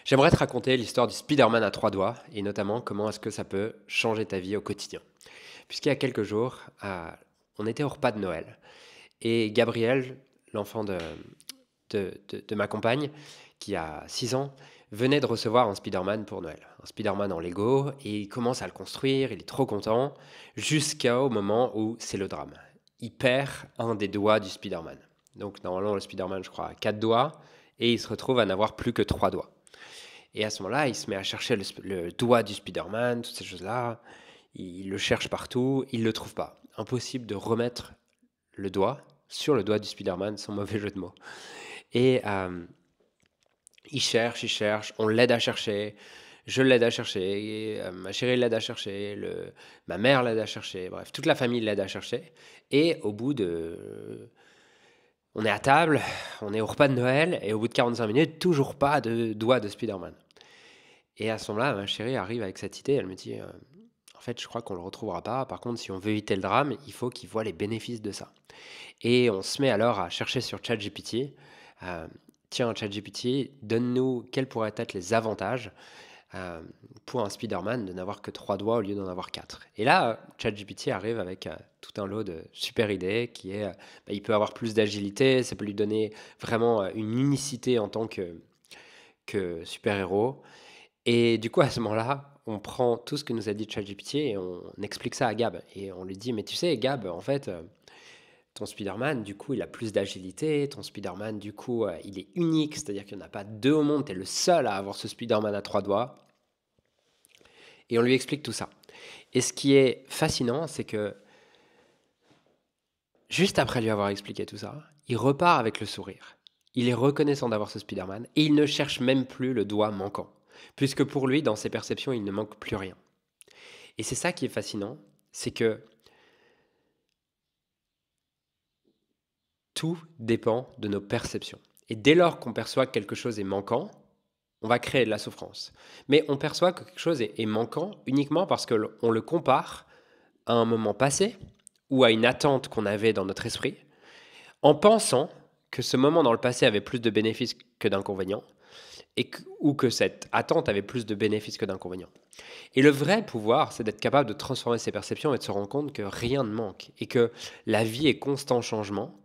J'aimerais te raconter l'histoire du Spider-Man à 3 doigts et notamment comment est-ce que ça peut changer ta vie au quotidien. Puisqu'il y a quelques jours, on était au repas de Noël et Gabriel, l'enfant de ma compagne, qui a 6 ans, venait de recevoir un Spider-Man pour Noël. Un Spider-Man en Lego et il commence à le construire, il est trop content, jusqu'au moment où c'est le drame. Il perd un des doigts du Spider-Man. Donc normalement le Spider-Man, je crois, a 4 doigts et il se retrouve à n'avoir plus que 3 doigts. Et à ce moment-là, il se met à chercher le doigt du Spider-Man, toutes ces choses-là. Il le cherche partout, il ne le trouve pas. Impossible de remettre le doigt sur le doigt du Spider-Man, sans mauvais jeu de mots. Et il cherche, on l'aide à chercher, je l'aide à chercher, et, ma chérie l'aide à chercher, ma mère l'aide à chercher, bref, toute la famille l'aide à chercher. Et au bout de... On est à table, on est au repas de Noël, et au bout de 45 minutes, toujours pas de doigt de Spider-Man. Et à ce moment-là, ma chérie arrive avec cette idée, elle me dit, en fait, je crois qu'on le retrouvera pas. Par contre, si on veut éviter le drame, il faut qu'il voit les bénéfices de ça. Et on se met alors à chercher sur ChatGPT. euh, Tiens, ChatGPT, donne-nous quels pourraient être les avantages euh, pour un Spider-Man de n'avoir que 3 doigts au lieu d'en avoir 4. Et là, ChatGPT arrive avec tout un lot de super idées qui est, il peut avoir plus d'agilité, ça peut lui donner vraiment une unicité en tant que super-héros. Et du coup, à ce moment-là, on prend tout ce que nous a dit ChatGPT et on explique ça à Gab. Et on lui dit, mais tu sais, Gab, en fait, ton Spider-Man, du coup, il a plus d'agilité. Ton Spider-Man, du coup, il est unique. C'est-à-dire qu'il n'y en a pas deux au monde. Tu es le seul à avoir ce Spider-Man à 3 doigts. Et on lui explique tout ça. Et ce qui est fascinant, c'est que juste après lui avoir expliqué tout ça, il repart avec le sourire. Il est reconnaissant d'avoir ce Spider-Man et il ne cherche même plus le doigt manquant. Puisque pour lui, dans ses perceptions, il ne manque plus rien. Et c'est ça qui est fascinant, c'est que tout dépend de nos perceptions. Et dès lors qu'on perçoit que quelque chose est manquant, on va créer de la souffrance. Mais on perçoit que quelque chose est manquant uniquement parce qu'on le compare à un moment passé ou à une attente qu'on avait dans notre esprit, en pensant que ce moment dans le passé avait plus de bénéfices que d'inconvénients, ou que cette attente avait plus de bénéfices que d'inconvénients. Et le vrai pouvoir, c'est d'être capable de transformer ses perceptions et de se rendre compte que rien ne manque, et que la vie est constant changement,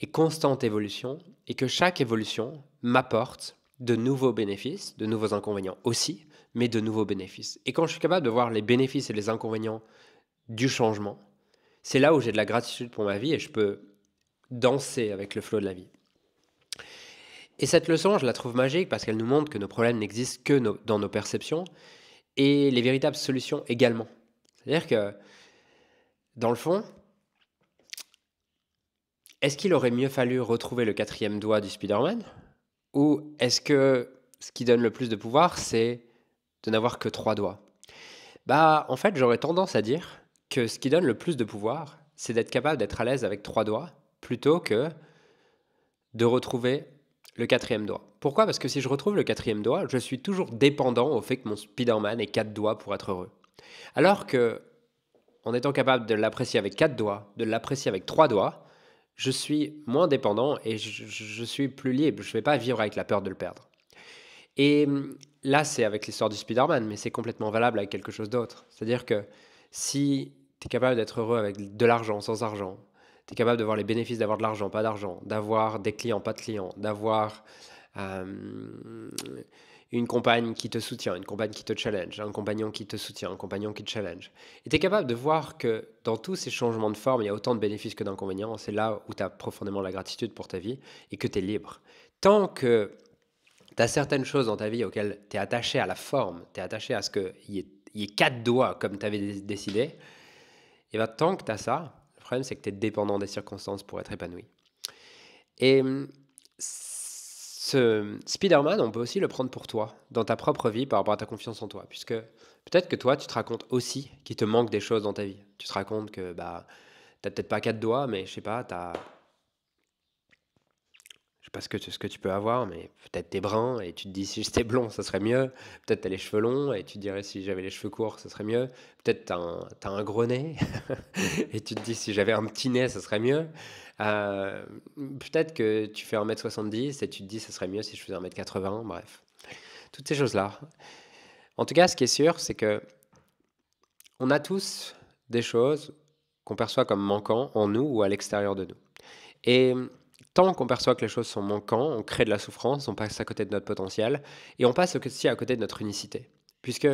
et constante évolution, et que chaque évolution m'apporte de nouveaux bénéfices, de nouveaux inconvénients aussi, mais de nouveaux bénéfices. Et quand je suis capable de voir les bénéfices et les inconvénients du changement, c'est là où j'ai de la gratitude pour ma vie et je peux danser avec le flot de la vie. Et cette leçon, je la trouve magique parce qu'elle nous montre que nos problèmes n'existent que dans nos perceptions et les véritables solutions également. C'est-à-dire que, dans le fond, est-ce qu'il aurait mieux fallu retrouver le quatrième doigt du Spider-Man? Ou est-ce que ce qui donne le plus de pouvoir, c'est de n'avoir que 3 doigts? Bah, en fait, j'aurais tendance à dire que ce qui donne le plus de pouvoir, c'est d'être capable d'être à l'aise avec 3 doigts plutôt que de retrouver le quatrième doigt. Pourquoi? Parce que si je retrouve le quatrième doigt, je suis toujours dépendant au fait que mon Spider-Man ait 4 doigts pour être heureux. Alors que, en étant capable de l'apprécier avec 4 doigts, de l'apprécier avec 3 doigts, je suis moins dépendant et je suis plus libre. Je ne vais pas vivre avec la peur de le perdre. Et là, c'est avec l'histoire du Spider-Man, mais c'est complètement valable avec quelque chose d'autre. C'est-à-dire que si tu es capable d'être heureux avec de l'argent, sans argent, tu es capable de voir les bénéfices d'avoir de l'argent, pas d'argent, d'avoir des clients, pas de clients, d'avoir euh, une compagne qui te soutient, une compagne qui te challenge, un compagnon qui te soutient, un compagnon qui te challenge. Et tu es capable de voir que dans tous ces changements de forme, il y a autant de bénéfices que d'inconvénients. C'est là où tu as profondément la gratitude pour ta vie et que tu es libre. Tant que tu as certaines choses dans ta vie auxquelles tu es attaché à la forme, tu es attaché à ce qu'il y ait 4 doigts comme tu avais décidé, et bien tant que tu as ça, le problème c'est que tu es dépendant des circonstances pour être épanoui. Et ce Spider-Man, on peut aussi le prendre pour toi, dans ta propre vie, par rapport à ta confiance en toi. Puisque peut-être que toi, tu te racontes aussi qu'il te manque des choses dans ta vie. Tu te racontes que bah, tu n'as peut-être pas 4 doigts, mais je sais pas, tu as je sais pas ce que tu peux avoir, mais peut-être t'es brun et tu te dis si j'étais blond, ça serait mieux. Peut-être t'as les cheveux longs et tu te dirais si j'avais les cheveux courts, ça serait mieux. Peut-être t'as un gros nez et tu te dis si j'avais un petit nez, ça serait mieux. Euh, Peut-être que tu fais 1,70 m et tu te dis ça serait mieux si je faisais 1,80 m, bref. toutes ces choses-là. En tout cas, ce qui est sûr, c'est que on a tous des choses qu'on perçoit comme manquant en nous ou à l'extérieur de nous. Et tant qu'on perçoit que les choses sont manquantes, on crée de la souffrance, on passe à côté de notre potentiel et on passe aussi à côté de notre unicité. Puisque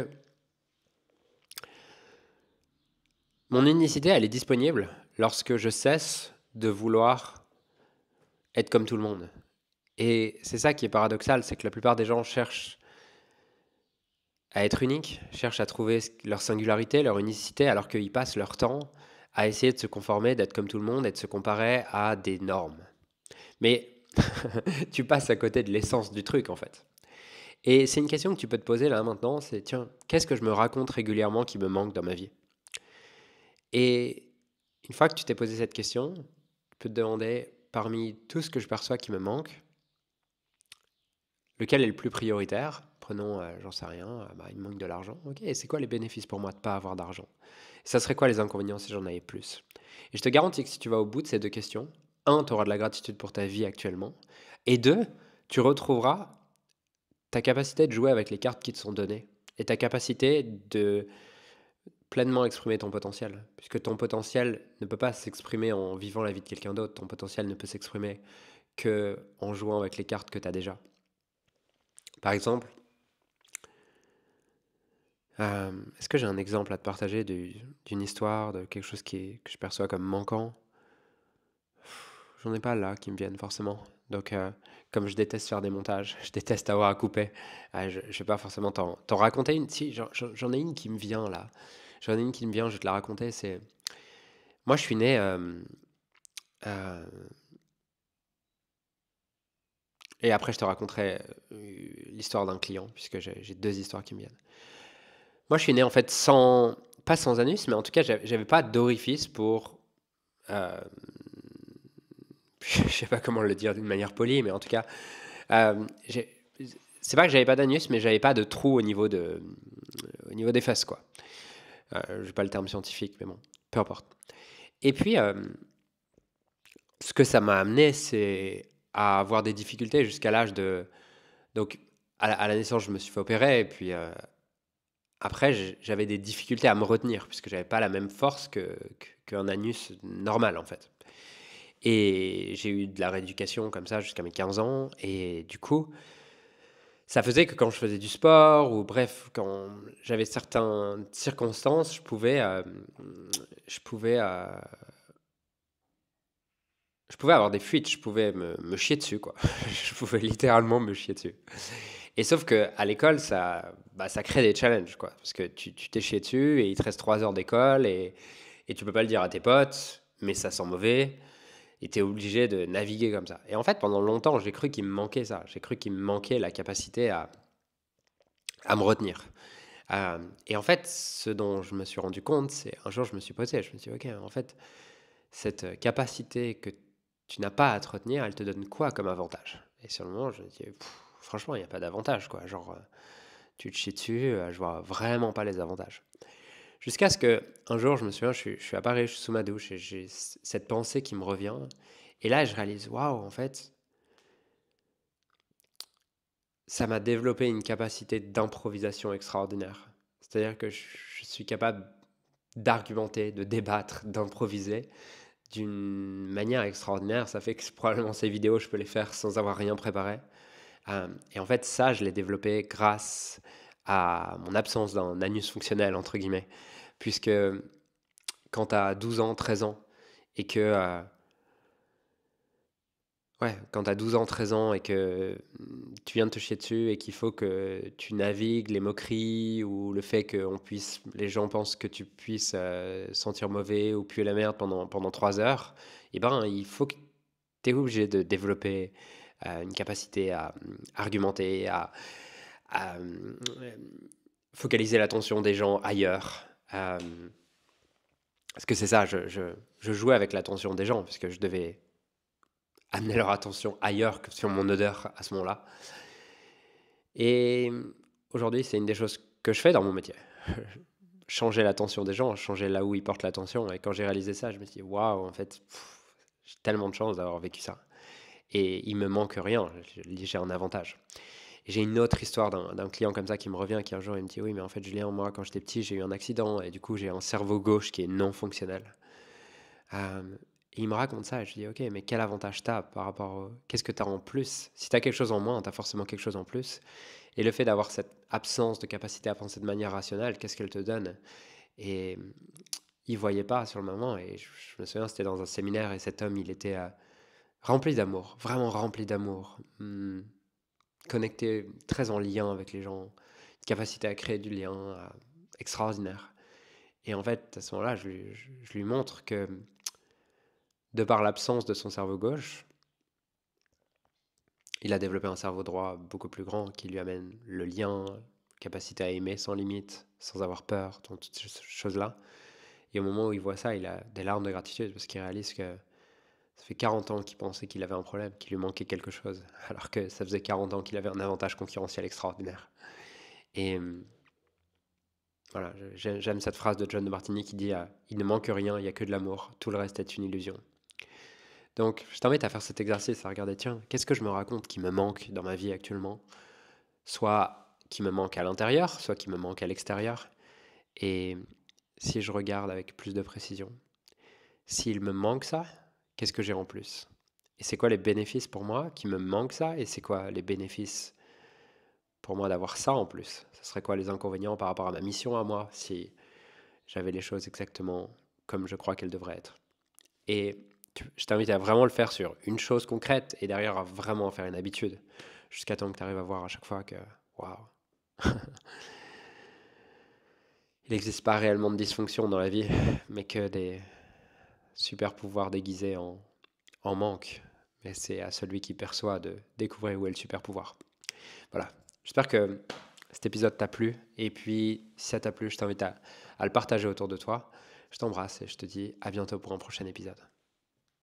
mon unicité, elle est disponible lorsque je cesse de vouloir être comme tout le monde. Et c'est ça qui est paradoxal, c'est que la plupart des gens cherchent à être uniques, cherchent à trouver leur singularité, leur unicité, alors qu'ils passent leur temps à essayer de se conformer, d'être comme tout le monde et de se comparer à des normes. Mais tu passes à côté de l'essence du truc en fait. Et c'est une question que tu peux te poser là maintenant, c'est tiens, qu'est-ce que je me raconte régulièrement qui me manque dans ma vie? Et une fois que tu t'es posé cette question, tu peux te demander, parmi tout ce que je perçois qui me manque, lequel est le plus prioritaire? Prenons, j'en sais rien, bah, il me manque de l'argent. Ok, et c'est quoi les bénéfices pour moi de ne pas avoir d'argent? Ça serait quoi les inconvénients si j'en avais plus? Et je te garantis que si tu vas au bout de ces deux questions, un, tu auras de la gratitude pour ta vie actuellement, et deux, tu retrouveras ta capacité de jouer avec les cartes qui te sont données, et ta capacité de pleinement exprimer ton potentiel. Puisque ton potentiel ne peut pas s'exprimer en vivant la vie de quelqu'un d'autre, ton potentiel ne peut s'exprimer que en jouant avec les cartes que tu as déjà. Par exemple, est-ce que j'ai un exemple à te partager d'une histoire, de quelque chose que je perçois comme manquant? J'en ai pas là qui me viennent forcément. Donc, comme je déteste faire des montages, je déteste avoir à couper, je ne vais pas forcément t'en raconter une. Si, j'en ai une qui me vient là. J'en ai une qui me vient, je vais te la raconter. C'est moi, je suis né. Euh, et après, je te raconterai l'histoire d'un client, puisque j'ai deux histoires qui me viennent. Moi, je suis né en fait sans, pas sans anus, mais en tout cas, j'avais pas d'orifice pour. euh, je sais pas comment le dire d'une manière polie, mais en tout cas, euh, j'ai- c'est pas que j'avais pas d'anus, mais j'avais pas de trou au niveau des fesses, quoi. J'ai pas le terme scientifique, mais bon, peu importe. Et puis, ce que ça m'a amené, c'est à avoir des difficultés jusqu'à l'âge de. Donc, à la naissance, je me suis fait opérer, et puis après, j'avais des difficultés à me retenir, puisque j'avais pas la même force qu'un anus normal, en fait. Et j'ai eu de la rééducation comme ça jusqu'à mes 15 ans, et du coup, ça faisait que quand je faisais du sport, ou bref, quand j'avais certaines circonstances, je pouvais, euh, je pouvais avoir des fuites, je pouvais me chier dessus, quoi. Je pouvais littéralement me chier dessus. Et sauf que à l'école, ça crée des challenges, quoi. Parce que tu t'es chié dessus et il te reste 3 heures d'école et tu peux pas le dire à tes potes, mais ça sent mauvais et tu es obligé de naviguer comme ça. Et en fait, pendant longtemps, j'ai cru qu'il me manquait ça. J'ai cru qu'il me manquait la capacité à me retenir. Et en fait, ce dont je me suis rendu compte, c'est un jour, je me suis posé, je me suis dit, ok, en fait, cette capacité que tu n'as pas à te retenir, elle te donne quoi comme avantage? Et sur le moment, je me dis, franchement, il n'y a pas d'avantage, quoi. Genre, tu te chies dessus, je vois vraiment pas les avantages. Jusqu'à ce que un jour, je me souviens, je suis à Paris, je suis sous ma douche et j'ai cette pensée qui me revient. Et là, je réalise, waouh, en fait, ça m'a développé une capacité d'improvisation extraordinaire. C'est-à-dire que je suis capable d'argumenter, de débattre, d'improviser d'une manière extraordinaire. Ça fait que probablement ces vidéos, je peux les faire sans avoir rien préparé. Et en fait, ça, je l'ai développé grâce à mon absence d'un anus fonctionnel, entre guillemets. Puisque quand tu as 12 ans, 13 ans, et que ouais, quand tu as 12 ans, 13 ans et que tu viens de te chier dessus et qu'il faut que tu navigues les moqueries ou le fait que les gens pensent que tu puisses sentir mauvais ou puer la merde pendant 3 heures, et ben il faut que tu es obligé de développer une capacité à argumenter, à, focaliser l'attention des gens ailleurs. Parce que c'est ça, je jouais avec l'attention des gens, parce que je devais amener leur attention ailleurs que sur mon odeur à ce moment-là. Et aujourd'hui, c'est une des choses que je fais dans mon métier. Changer l'attention des gens, changer là où ils portent l'attention. Et quand j'ai réalisé ça, je me suis dit, waouh, en fait, j'ai tellement de chance d'avoir vécu ça. Et il me manque rien, j'ai un avantage. Et j'ai une autre histoire d'un client comme ça qui me revient, qui un jour il me dit, oui, mais en fait, Julien, moi, quand j'étais petit, j'ai eu un accident et du coup, j'ai un cerveau gauche qui est non fonctionnel. Et il me raconte ça et je lui dis, ok, mais quel avantage t'as par rapport qu'est-ce que t'as en plus? Si t'as quelque chose en moins, t'as forcément quelque chose en plus. Et le fait d'avoir cette absence de capacité à penser de manière rationnelle, qu'est-ce qu'elle te donne? Et il voyait pas sur le moment. Et je me souviens, c'était dans un séminaire et cet homme, il était rempli d'amour, vraiment rempli d'amour, connecté, très en lien avec les gens, une capacité à créer du lien extraordinaire. Et en fait, à ce moment-là, je lui montre que de par l'absence de son cerveau gauche, il a développé un cerveau droit beaucoup plus grand qui lui amène le lien, capacité à aimer sans limite, sans avoir peur, toutes ces choses-là. Et au moment où il voit ça, il a des larmes de gratitude parce qu'il réalise que ça fait 40 ans qu'il pensait qu'il avait un problème, qu'il lui manquait quelque chose, alors que ça faisait 40 ans qu'il avait un avantage concurrentiel extraordinaire. Et voilà, j'aime cette phrase de John de Martini qui dit il ne manque rien, il n'y a que de l'amour, tout le reste est une illusion. Donc, je t'invite à faire cet exercice, à regarder, tiens, qu'est-ce que je me raconte qui me manque dans ma vie actuellement? Soit qui me manque à l'intérieur, soit qui me manque à l'extérieur. Et si je regarde avec plus de précision, s'il me manque ça, qu'est-ce que j'ai en plus? Et c'est quoi les bénéfices pour moi qui me manque ça? Et c'est quoi les bénéfices pour moi d'avoir ça en plus? Ce serait quoi les inconvénients par rapport à ma mission à moi si j'avais les choses exactement comme je crois qu'elles devraient être? Et je t'invite à vraiment le faire sur une chose concrète et derrière à vraiment en faire une habitude jusqu'à temps que tu arrives à voir à chaque fois que, waouh, il n'existe pas réellement de dysfonction dans la vie, mais que des super pouvoirs déguisés en manque. Mais c'est à celui qui perçoit de découvrir où est le super pouvoir. Voilà. J'espère que cet épisode t'a plu. Et puis, si ça t'a plu, je t'invite à le partager autour de toi. Je t'embrasse et je te dis à bientôt pour un prochain épisode.